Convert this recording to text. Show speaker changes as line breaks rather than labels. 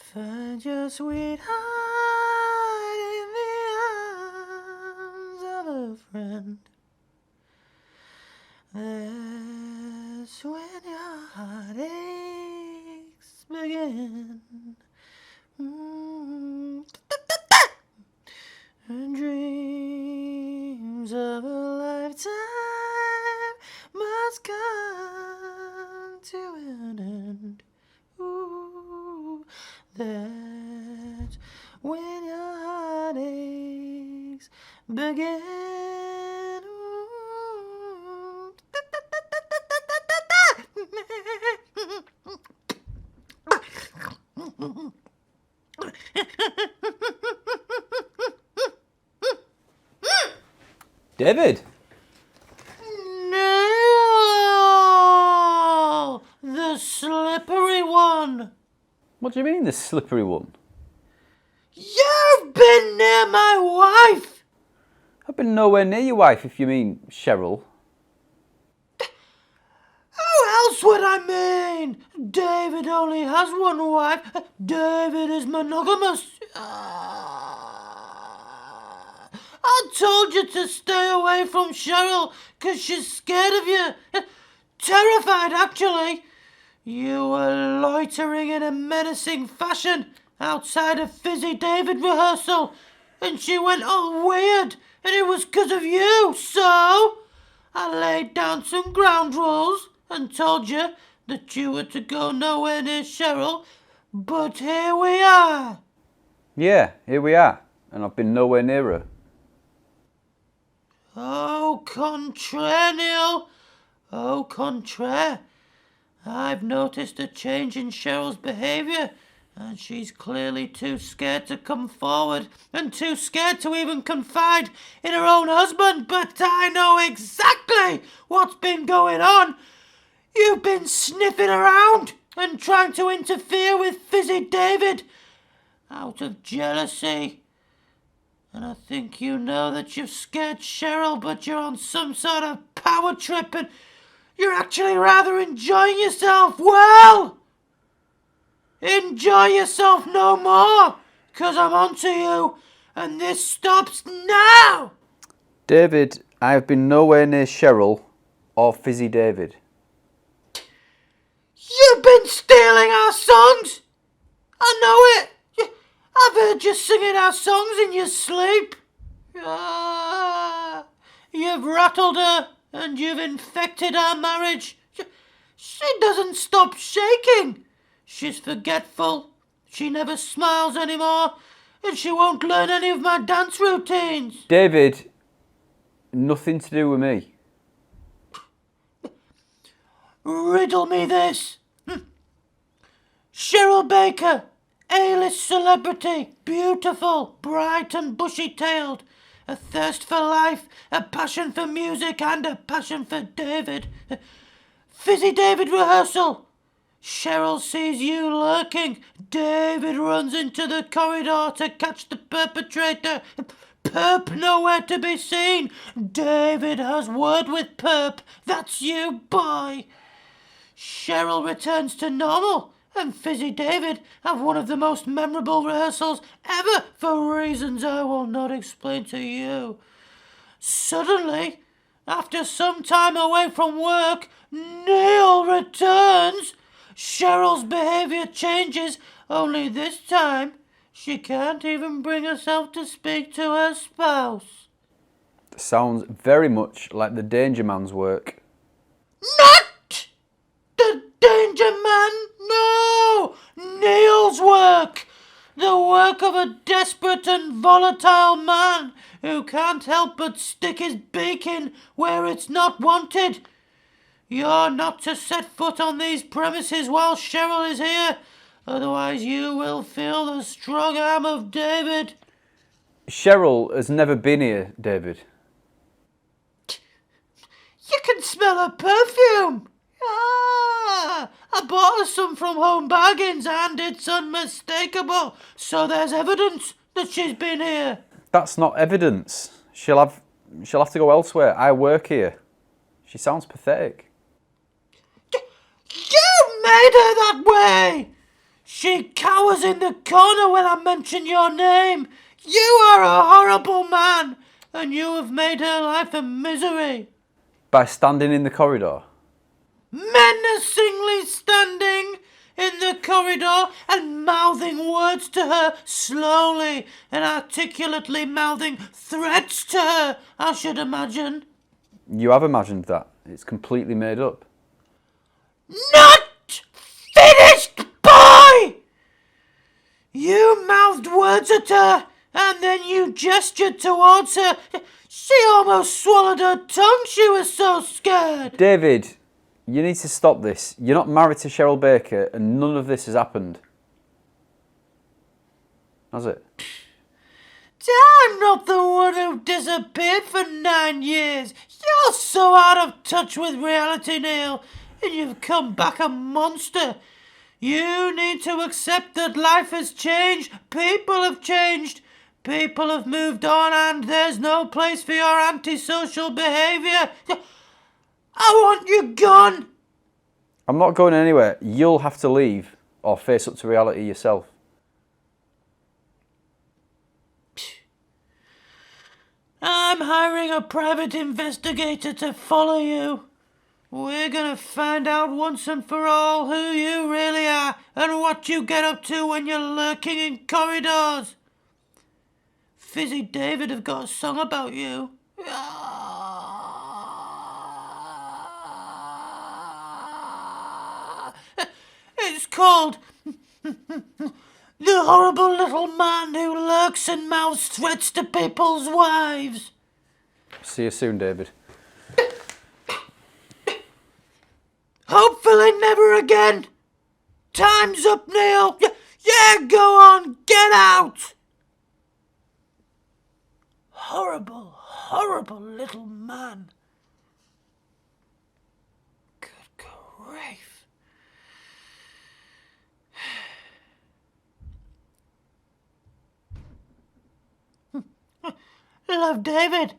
Find your sweetheart in the arms of a friend. That's when your heartaches begin. And dreams of a lifetime must come to an end. Ooh, that's when your heartaches begin.
David?
No! The slippery one!
What do you mean, the slippery one?
You've been near my wife!
I've been nowhere near your wife, if you mean Cheryl.
Who else would I mean? David only has one wife. David is monogamous. I told you to stay away from Cheryl because she's scared of you. Terrified, actually. You were loitering in a menacing fashion outside a Fizzy David rehearsal, and she went all weird, and it was because of you. So I laid down some ground rules and told you that you were to go nowhere near Cheryl, but here we are.
Yeah, here we are, and I've been nowhere near her.
Au contraire, Neil. Au contraire. I've noticed a change in Cheryl's behaviour, and she's clearly too scared to come forward and too scared to even confide in her own husband. But I know exactly what's been going on. You've been sniffing around and trying to interfere with Fizzy David out of jealousy. And I think you know that you've scared Cheryl, but you're on some sort of power trip and you're actually rather enjoying yourself. Well, enjoy yourself no more, 'cause I'm onto you, and this stops now.
David, I've been nowhere near Cheryl or Fizzy David.
You've been stealing our songs. I know it. I've heard you singing our songs in your sleep. You've rattled her and you've infected our marriage. She doesn't stop shaking. She's forgetful. She never smiles anymore. And she won't learn any of my dance routines.
David, nothing to do with me.
Riddle me this. Cheryl Baker, A-list celebrity, beautiful, bright and bushy-tailed, a thirst for life, a passion for music and a passion for David. Fizzy David rehearsal. Cheryl sees you lurking. David runs into the corridor to catch the perpetrator. Perp nowhere to be seen. David has word with Perp. That's you, boy. Cheryl returns to normal, and Fizzy David have one of the most memorable rehearsals ever for reasons I will not explain to you. Suddenly, after some time away from work, Neil returns. Cheryl's behaviour changes, only this time she can't even bring herself to speak to her spouse.
Sounds very much like the Danger Man's work.
Not the Danger Man, no! Neil's work! The work of a desperate and volatile man who can't help but stick his beak in where it's not wanted. You're not to set foot on these premises while Cheryl is here, otherwise you will feel the strong arm of David.
Cheryl has never been here, David.
You can smell her perfume. I bought her some from Home Bargains and it's unmistakable, so there's evidence that she's been here.
That's not evidence. She'll have to go elsewhere. I work here. She sounds pathetic.
You made her that way. She cowers in the corner when I mention your name. You are a horrible man, and you have made her life a misery.
By standing in the corridor?
Menacingly standing in the corridor and mouthing words to her slowly and articulately mouthing threats to her, I should imagine.
You have imagined that. It's completely made up.
Not finished, boy! You mouthed words at her and then you gestured towards her. She almost swallowed her tongue, she was so scared.
David, you need to stop this. You're not married to Cheryl Baker and none of this has happened. Has it?
I'm not the one who disappeared for 9 years. You're so out of touch with reality, Neil, and you've come back a monster. You need to accept that life has changed, people have changed, people have moved on, and there's no place for your antisocial behaviour. I want you gone.
I'm not going anywhere. You'll have to leave or face up to reality yourself.
I'm hiring a private investigator to follow you. We're gonna find out once and for all who you really are and what you get up to when you're lurking in corridors. Fizzy David have got a song about you. It's called The Horrible Little Man Who Lurks and Mouths Threats to People's Wives.
See you soon, David.
Hopefully never again. Time's up, Neil. Yeah, go on, get out. Horrible, horrible little man. Good grief. Love, David.